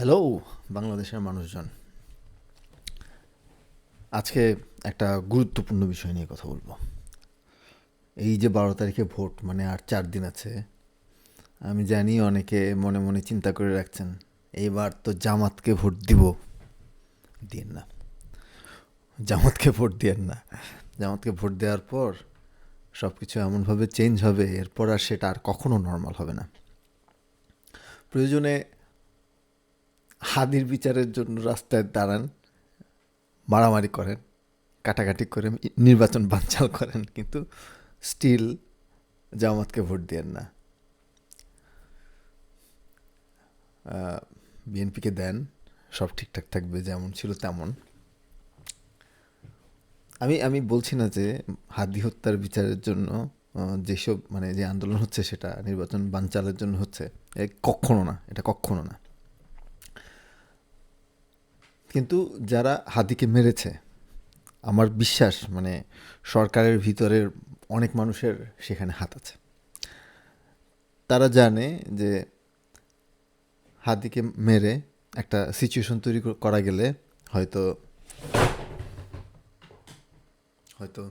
Hello বাংলাদেশের মানুষজন, আজকে একটা গুরুত্বপূর্ণ বিষয় নিয়ে কথা বলবো। এই যে 12 তারিখে ভোট, মানে আর 4 দিন আছে। আমি জানি অনেকে মনে মনে চিন্তা করে রাখছেন, এইবার তো জামাতকে ভোট দিব। দিয়েন না, জামাতকে ভোট দিয়েন না। জামাতকে ভোট দেওয়ার পর সব কিছু এমনভাবে চেঞ্জ হবে, এরপর আর সেটা আর কখনো নর্মাল হবে না। প্রয়োজনে হাদির বিচারের জন্য রাস্তায় দাঁড়ান, মারামারি করেন, কাটাকাটি করে নির্বাচন বানচাল করেন, কিন্তু স্টিল জামাতকে ভোট দিয়েন না। বিএনপিকে দেন, সব ঠিকঠাক থাকবে, যেমন ছিল তেমন। আমি আমি বলছি না যে হাদি হত্যার বিচারের জন্য যেসব মানে যে আন্দোলন হচ্ছে সেটা নির্বাচন বানচালের জন্য হচ্ছে, কখনো না, এটা কখনো না। কিন্তু যারা হাদিকে মেরেছে, আমার বিশ্বাস মানে সরকারের ভিতরের অনেক মানুষের সেখানে হাত আছে। তারা জানে যে হাদিকে মেরে একটা সিচুয়েশন তৈরি করা গেলে হয়তো হয়তো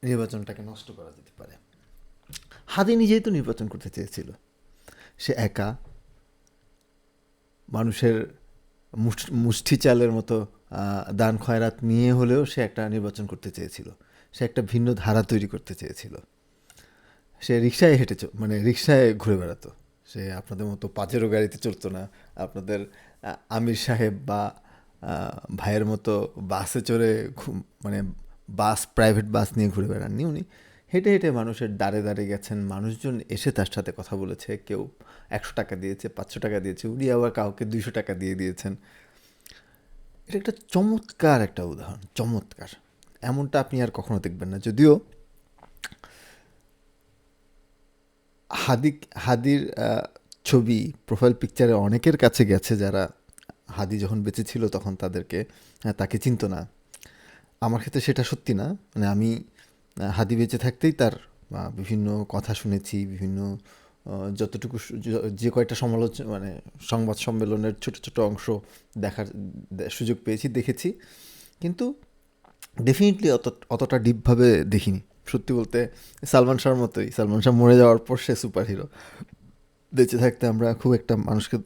নির্বাচনটাকে নষ্ট করা যেতে পারে। হাদি নিজেই তো নির্বাচন করতে চেয়েছিল, সে একা মানুষের মুষ্টি চালের মতো দান খয়রাত নিয়ে হলেও সে একটা নির্বাচন করতে চেয়েছিল। সে একটা ভিন্ন ধারা তৈরি করতে চেয়েছিল। সে রিক্সায় মানে রিক্সায় ঘুরে বেড়াতো। সে আপনাদের মতো পাজেরো গাড়িতে চলতো না। আপনাদের আমির সাহেব বা ভাইয়ের মতো বাসে চড়ে মানে প্রাইভেট বাস নিয়ে ঘুরে বেড়াননি উনি। হেঁটে হেঁটে মানুষের দ্বারে দ্বারে গেছেন, মানুষজন এসে তার সাথে কথা বলেছে। কেউ 100 টাকা দিয়েছে, 500 টাকা দিয়েছে, উনি আবার কাউকে 200 টাকা দিয়ে দিয়েছেন। এটা একটা চমৎকার একটা উদাহরণ, চমৎকার। এমনটা আপনি আর কখনো দেখবেন না। যদিও হাদির ছবি প্রোফাইল পিকচারে অনেকের কাছে গেছে, যারা হাদি যখন বেঁচে ছিল তখন তাকে চিনতো না। আমার ক্ষেত্রে সেটা সত্যি না। মানে আমি হাদি বেঁচে থাকতেই তার বিভিন্ন কথা শুনেছি, বিভিন্ন যতটুকু যে কয়টা মানে সংবাদ সম্মেলনের ছোট ছোট অংশ দেখার সুযোগ পেয়েছি, দেখেছি। কিন্তু ডেফিনেটলি অতটা ডিপভাবে দেখিনি। সত্যি বলতে সালমান শাহর মতোই, সালমান শাহ মরে যাওয়ার পর সে সুপার হিরো। বেঁচে থাকতে আমরা খুব একটা মানুষকে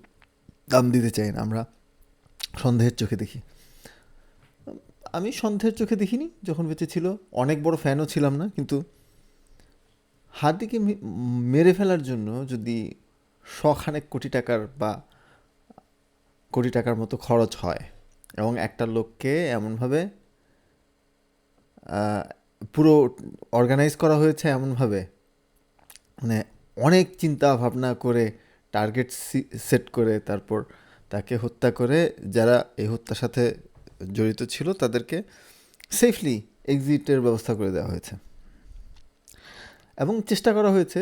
দাম দিতে চাই না, আমরা সন্দেহের চোখে দেখি। আমি সন্দেহের চোখে দেখিনি যখন বেঁচে ছিল, অনেক বড় ফ্যানও ছিলাম না। কিন্তু হাদিকে মেরে ফেলার জন্য যদি শখানেক কোটি টাকার বা কোটি টাকার মতো খরচ হয়, এবং একটা লোককে এমনভাবে পুরো অর্গানাইজ করা হয়েছে এমনভাবে, মানে অনেক চিন্তা ভাবনা করে টার্গেট সেট করে তারপর তাকে হত্যা করে, যারা এই হত্যার সাথে জড়িত ছিল তাদেরকে সেফলি এক্সিটের ব্যবস্থা করে দেওয়া হয়েছে। এবং চেষ্টা করা হয়েছে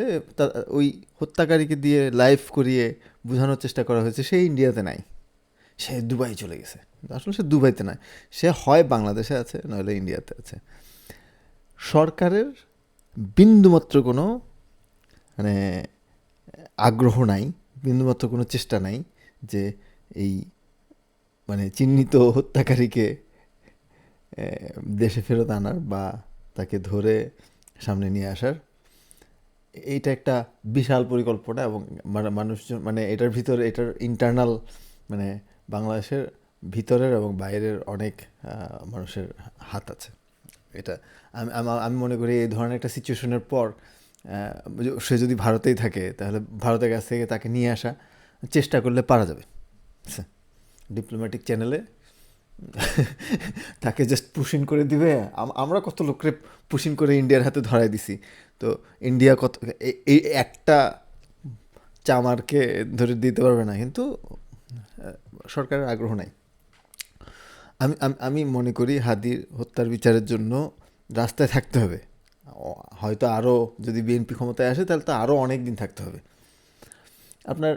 ওই হত্যাকারীকে দিয়ে লাইভ করিয়ে বোঝানোর চেষ্টা করা হয়েছে সে ইন্ডিয়াতে নাই, সে দুবাই চলে গেছে। আসলে সে দুবাইতে নাই, সে হয় বাংলাদেশে আছে, নইলে ইন্ডিয়াতে আছে। সরকারের বিন্দুমাত্র কোনো মানে আগ্রহ নাই, বিন্দুমাত্র কোনো চেষ্টা নাই যে এই মানে চিহ্নিত হত্যাকারীকে দেশে ফেরত আনার বা তাকে ধরে সামনে নিয়ে আসার। এইটা একটা বিশাল পরিকল্পনা, এবং মানুষজন মানে এটার ইন্টারনাল মানে বাংলাদেশের ভিতরের এবং বাইরের অনেক মানুষের হাত আছে। এটা আমি মনে করি এই ধরনের একটা সিচুয়েশনের পর সে যদি ভারতেই থাকে তাহলে ভারতের কাছ থেকে তাকে নিয়ে আসা চেষ্টা করলে পারা যাবে। ডিপ্লোম্যাটিক চ্যানেলে তাকে জাস্ট পুশিং করে দিবে। আমরা কত লোকরে পুশিং করে ইন্ডিয়ার হাতে ধরাই দিছি। তো ইন্ডিয়া কত এই একটা চামারকে ধরে দিতে পারবে না, কিন্তু সরকারের আগ্রহ নাই। আমি মনে করি হাদির হত্যার বিচারের জন্য রাস্তায় থাকতে হবে। হয়তো আরও, যদি বিএনপি ক্ষমতায় আসে তাহলে তো আরও অনেক দিন থাকতে হবে। আপনার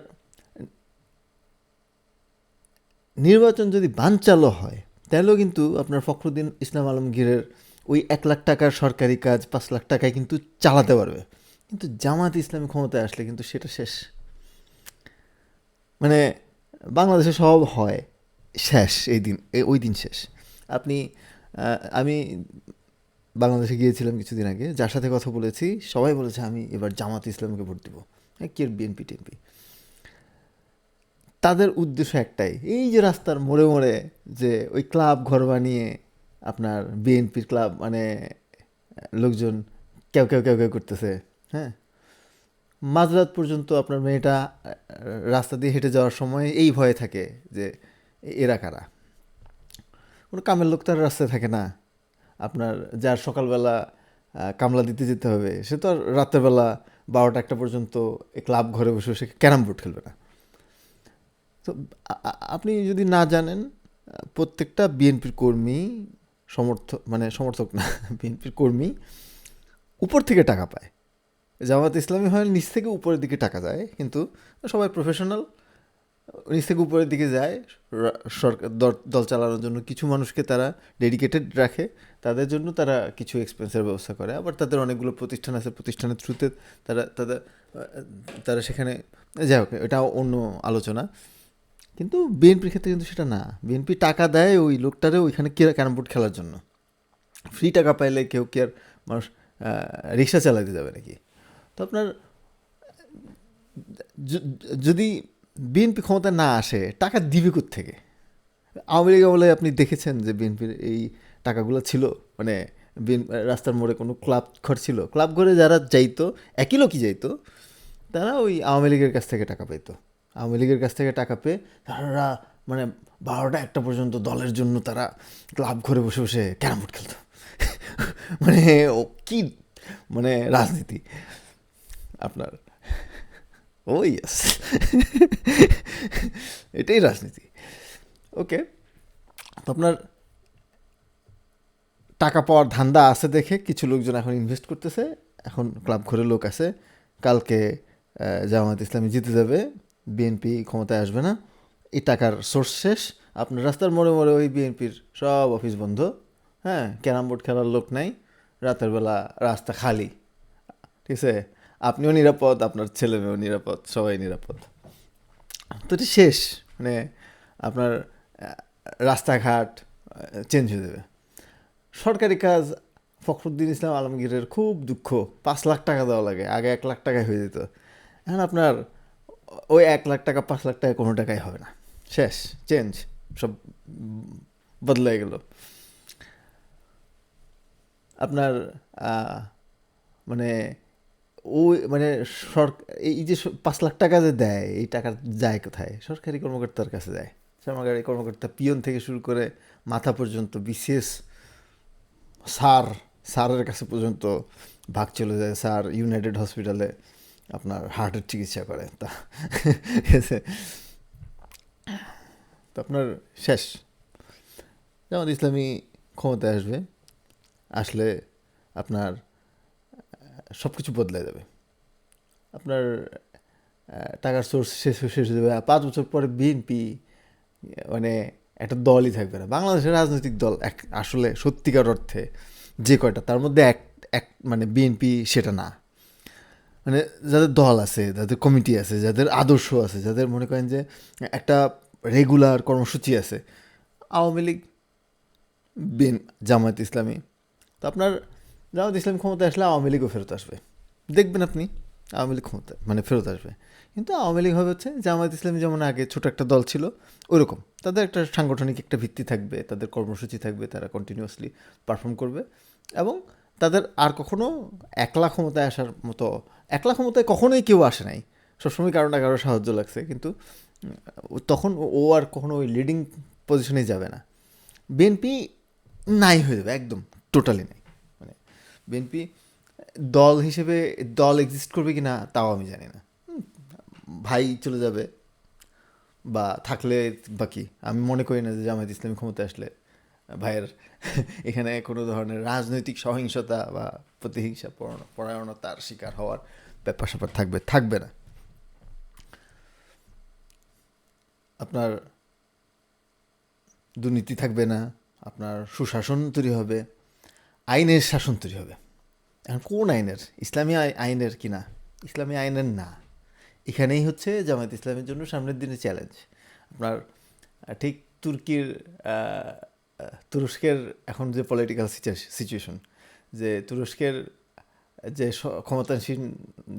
নির্বাচন যদি বানচালও হয় তাহলেও কিন্তু আপনার ফখরুদ্দিন ইসলাম আলমগীরের ওই 1 লাখ টাকার সরকারি কাজ 5 লাখ টাকায় কিন্তু চালাতে পারবে। কিন্তু জামাত ইসলামী ক্ষমতায় আসলে কিন্তু সেটা শেষ। মানে বাংলাদেশে সব হয়, শেষ এই দিন, ওই দিন শেষ। আপনি আমি বাংলাদেশে গিয়েছিলাম কিছুদিন আগে, যার সাথে কথা বলেছি সবাই বলেছে আমি এবার জামাত ইসলামকে ভোট দেবো। হ্যাঁ, কি আর বিএনপি টিএনপি, তাদের উদ্দেশ্য একটাই, এই যে রাস্তার মোড়ে মোড়ে যে ওই ক্লাব ঘর বানিয়ে আপনার বিএনপির ক্লাব মানে লোকজন কেউ কেউ কেউ কেউ করতেছে। হ্যাঁ, মাঝরাত পর্যন্ত আপনার মেয়েটা রাস্তা দিয়ে হেঁটে যাওয়ার সময় এই ভয়ে থাকে যে এরা কারা। কোনো কামের লোক তার রাস্তায় থাকে না। আপনার যার সকালবেলা কামলা দিতে যেতে হবে সে তো আর রাতের বেলা 12টা 1টা পর্যন্ত এই ক্লাব ঘরে বসে বসে ক্যারাম বোর্ড খেলবে না। তো আপনি যদি না জানেন, প্রত্যেকটা বিএনপির কর্মী মানে সমর্থক না, বিএনপির কর্মী উপর থেকে টাকা পায়। জামাত ইসলামী হয় নিচ থেকে উপরের দিকে টাকা যায়, কিন্তু সবাই প্রফেশনাল, নিচ থেকে উপরের দিকে যায়। সরকার দল চালানোর জন্য কিছু মানুষকে তারা ডেডিকেটেড রাখে, তাদের জন্য তারা কিছু এক্সপেন্সের ব্যবস্থা করে। আবার তাদের অনেকগুলো প্রতিষ্ঠান আছে, প্রতিষ্ঠানের থ্রুতে তারা তাদের তারা সেখানে, যাই হোক এটা অন্য আলোচনা। কিন্তু বিএনপির ক্ষেত্রে কিন্তু সেটা না। বিএনপি টাকা দেয় ওই লোকটারে ওইখানে ক্যারাম বোর্ড খেলার জন্য। ফ্রি টাকা পাইলে কেউ কি আর মানুষ রিক্সা চালাতে যাবে নাকি? তো আপনার যদি বিএনপি ক্ষমতা না আসে, টাকা দিবে কোত্থেকে? আওয়ামী লীগ আমলে আপনি দেখেছেন যে বিএনপির এই টাকাগুলো ছিল, মানে রাস্তার মোড়ে কোনো ক্লাব ঘর ছিল, ক্লাব ঘরে যারা যাইতো, একই লোকই যাইতো, তারা ওই আওয়ামী লীগের কাছ থেকে টাকা পাইতো। আওয়ামী লীগের কাছ থেকে টাকা পেয়ে তারা মানে 12টা 1টা পর্যন্ত দলের জন্য তারা ক্লাব ঘরে বসে বসে ক্যারাম বোর্ড খেলতো। মানে ও কি, মানে রাজনীতি আপনার, ও ইয়েস, এটাই রাজনীতি। ওকে, তো আপনার টাকা পাওয়ার ধান্দা আছে দেখে কিছু লোকজন এখন ইনভেস্ট করতেছে। এখন ক্লাব ঘরে লোক আছে, কালকে জামায়াত ইসলামী জিতে যাবে, বিএনপি ক্ষমতায় আসবে না, এই টাকার সোর্স শেষ। আপনার রাস্তার মোড়ে মোড়ে ওই বিএনপির সব অফিস বন্ধ। হ্যাঁ, ক্যারাম বোর্ড খেলার লোক নাই, রাতের বেলা রাস্তা খালি। ঠিক আছে, আপনিও নিরাপদ, আপনার ছেলে মেয়েও নিরাপদ, সবাই নিরাপদ। তো এটা শেষ, মানে আপনার রাস্তাঘাট চেঞ্জ হয়ে যাবে। সরকারি কাজ, ফখরুদ্দিন ইসলাম আলমগীরের খুব দুঃখ, 5 লাখ টাকা দেওয়া লাগে, আগে 1 লাখ টাকায় হয়ে যেত। এখন আপনার ওই 1 লাখ টাকা 5 লাখ টাকা কোনো টাকাই হবে না, শেষ, চেঞ্জ, সব বদলে গেল। আপনার মানে ওই মানে এই যে 5 লাখ টাকা যে দেয়, এই টাকা যায় কোথায়? সরকারি কর্মকর্তার কাছে যায়। সরকারি কর্মকর্তা পিয়ন থেকে শুরু করে মাথা পর্যন্ত, বিশেষ স্যার, স্যারের কাছে পর্যন্ত ভাগ চলে যায়। স্যার ইউনাইটেড হসপিটালে আপনার হার্টের চিকিৎসা করে, তা তো আপনার শেষ। জামাত ইসলামী ক্ষমতায় আসবে, আসলে আপনার সব কিছু বদলে যাবে। আপনার টাকার সোর্স শেষ হয়ে যাবে। 5 বছর পরে বিএনপি মানে একটা দলই থাকবে না। বাংলাদেশের রাজনৈতিক দল আসলে সত্যিকার অর্থে যে কয়টা, তার মধ্যে এক এক মানে বিএনপি সেটা না। মানে যাদের দল আছে, যাদের কমিটি আছে, যাদের আদর্শ আছে, যাদের মনে করেন যে একটা রেগুলার কর্মসূচি আছে, আওয়ামী লীগ, জামায়াত ইসলামী। তো আপনার জামায়াত ইসলামী ক্ষমতায় আসলে আওয়ামী লীগও ফেরত আসবে, দেখবেন আপনি। আওয়ামী লীগ ক্ষমতা মানে ফেরত আসবে, কিন্তু আওয়ামী লীগ হবে হচ্ছে জামায়াত ইসলামী যেমন আগে ছোট একটা দল ছিল ওইরকম। তাদের একটা সাংগঠনিক একটা ভিত্তি থাকবে, তাদের কর্মসূচি থাকবে, তারা কন্টিনিউয়াসলি পারফর্ম করবে। এবং তাদের আর কখনো একলা ক্ষমতায় আসার মতো, একলা ক্ষমতায় কখনোই কেউ আসে নাই, সবসময় কারো না কারো সাহায্য লাগছে, কিন্তু তখন ও আর কখনো ওই লিডিং পজিশনে যাবে না। বিএনপি নাই হয়ে যাবে, একদম টোটালি নাই। মানে বিএনপি দল হিসেবে দল এক্সিস্ট করবে কি না তাও আমি জানি না। ভাই চলে যাবে বা থাকলে বাকি, আমি মনে করি না যে জামায়াত ইসলামী ক্ষমতায় আসলে ভাইয়ের এখানে কোনো ধরনের রাজনৈতিক সহিংসতা বা প্রতিহিংসা পরায়ণতার শিকার হওয়ার ব্যাপার স্যাপার থাকবে না। আপনার দুর্নীতি থাকবে না, আপনার সুশাসন তৈরি হবে, আইনের শাসন তৈরি হবে। এখন কোন আইনের? ইসলামী আইনের কি না? ইসলামী আইনের না। এখানেই হচ্ছে জামায়াত ইসলামের জন্য সামনের দিনে চ্যালেঞ্জ। আপনার ঠিক তুর্কির তুরস্কের এখন যে পলিটিক্যাল সিচুয়েশন, যে তুরস্কের যে ক্ষমতাসীন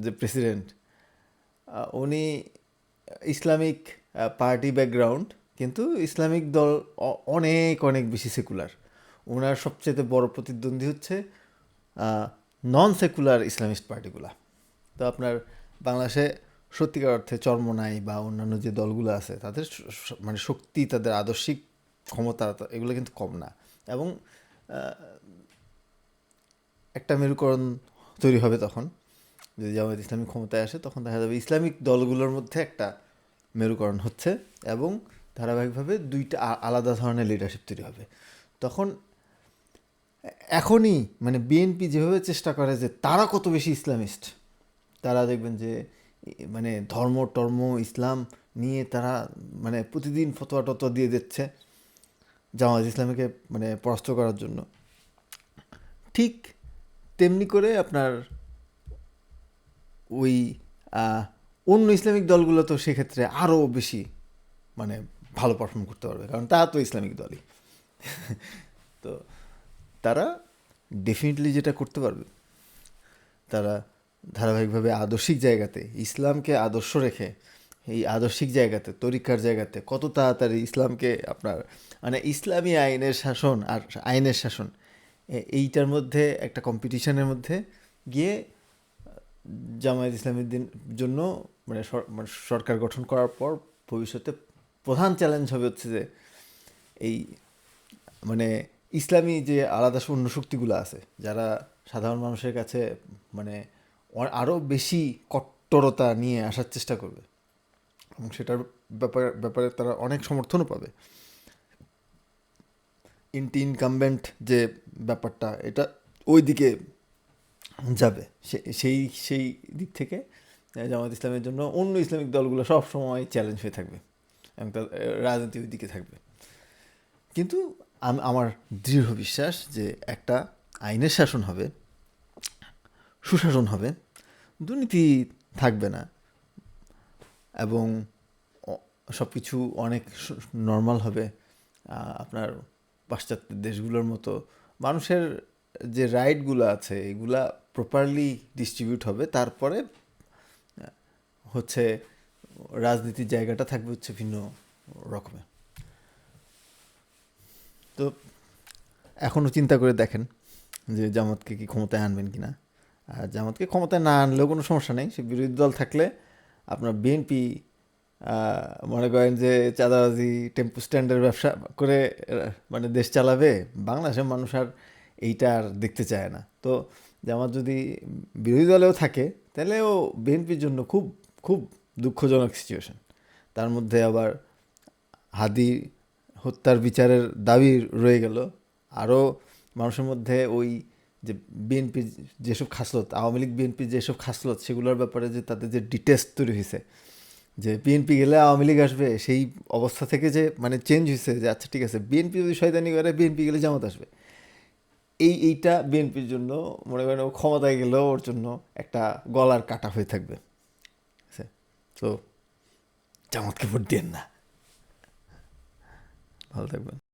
যে প্রেসিডেন্ট, উনি ইসলামিক পার্টি ব্যাকগ্রাউন্ড, কিন্তু ইসলামিক দল অনেক অনেক বেশি সেকুলার। ওনার সবচেয়ে বড় প্রতিদ্বন্দ্বী হচ্ছে নন সেকুলার ইসলামিস্ট পার্টিগুলা। তো আপনার বাংলাদেশে সত্যিকার অর্থে চরমোনাই বা অন্যান্য যে দলগুলো আছে তাদের মানে শক্তি, তাদের আদর্শিক ক্ষমতা এগুলো কিন্তু কম না। এবং একটা মেরুকরণ তৈরি হবে তখন, যদি জামায়াত ইসলামী ক্ষমতায় আসে, তখন দেখা যাবে ইসলামিক দলগুলোর মধ্যে একটা মেরুকরণ হচ্ছে এবং ধারাবাহিকভাবে দুইটা আলাদা ধরনের লিডারশিপ তৈরি হবে। তখন এখনই মানে বিএনপি যেভাবে চেষ্টা করে যে তারা কত বেশি ইসলামিস্ট, তারা দেখবেন যে মানে ধর্ম টর্ম ইসলাম নিয়ে তারা মানে প্রতিদিন ফতোয়া টতোয়া দিয়ে দিচ্ছে জামায়াত ইসলামীকে মানে পরাস্ত করার জন্য। ঠিক তেমনি করে আপনার ওই অন্য ইসলামিক দলগুলো তো সেক্ষেত্রে আরও বেশি মানে ভালো পারফর্ম করতে পারবে, কারণ তারা তো ইসলামিক দলই। তো তারা ডেফিনেটলি যেটা করতে পারবে, তারা ধারাবাহিকভাবে আদর্শিক জায়গাতে ইসলামকে আদর্শ রেখে এই আদর্শিক জায়গাতে তরিকার জায়গাতে কত তাড়াতাড়ি ইসলামকে আপনার মানে ইসলামী আইনের শাসন আর আইনের শাসন এইটার মধ্যে একটা কম্পিটিশনের মধ্যে গিয়ে জামায়াত ইসলামীর জন্য মানে সরকার গঠন করার পর ভবিষ্যতে প্রধান চ্যালেঞ্জ হবে হচ্ছে যে এই মানে ইসলামী যে আলাদা অন্য শক্তিগুলো আছে, যারা সাধারণ মানুষের কাছে মানে আরও বেশি কট্টরতা নিয়ে আসার চেষ্টা করবে এবং সেটার ব্যাপারে তারা অনেক সমর্থনও পাবে। ইনকামবেন্ট যে ব্যাপারটা, এটা ওই দিকে যাবে। সেই সেই দিক থেকে জামায়াত ইসলামের জন্য অন্য ইসলামিক দলগুলো সব সময় চ্যালেঞ্জ হয়ে থাকবে এবং তার রাজনীতি ওই দিকে থাকবে। কিন্তু আমার দৃঢ় বিশ্বাস যে একটা আইনের শাসন হবে, সুশাসন হবে, দুর্নীতি থাকবে না এবং সব কিছু অনেক নর্মাল হবে। আপনার পাশ্চাত্য দেশগুলোর মতো মানুষের যে রাইটগুলো আছে এগুলা প্রপারলি ডিস্ট্রিবিউট হবে। তারপরে হচ্ছে রাজনীতির জায়গাটা থাকবে হচ্ছে ভিন্ন রকমের। তো এখনও চিন্তা করে দেখেন যে জামাতকে কি ক্ষমতায় আনবেন কি না। আর জামাতকে ক্ষমতায় না আনলেও কোনো সমস্যা নেই, সে বিরোধী দল থাকলে আপনার বিএনপি মনে করেন যে চাঁদাবাজি টেম্পু স্ট্যান্ডের ব্যবসা করে মানে দেশ চালাবে, বাংলাদেশের মানুষ আর এইটা আর দেখতে চায় না। তো জামাত যদি বিরোধী দলেও থাকে তাহলেও বিএনপির জন্য খুব খুব দুঃখজনক সিচুয়েশন। তার মধ্যে আবার হাদি হত্যার বিচারের দাবি রয়ে গেল, আরও মানুষের মধ্যে ওই যে বিএনপির যেসব খাসলত, আওয়ামী লীগ বিএনপির যেসব খাসলত সেগুলোর ব্যাপারে যে তাদের যে ডিটেস্ট তৈরি হয়েছে, যে বিএনপি গেলে আওয়ামী লীগ আসবে, সেই অবস্থা থেকে যে মানে চেঞ্জ হয়েছে যে আচ্ছা ঠিক আছে বিএনপি যদি শয়তানি করে বিএনপি গেলে জামাত আসবে, এইটা বিএনপির জন্য মনে করেন ও ক্ষমতায় গেলেও ওর জন্য একটা গলার কাটা হয়ে থাকবে। তো জামাতকে ভোট দেন না। ভালো থাকবেন।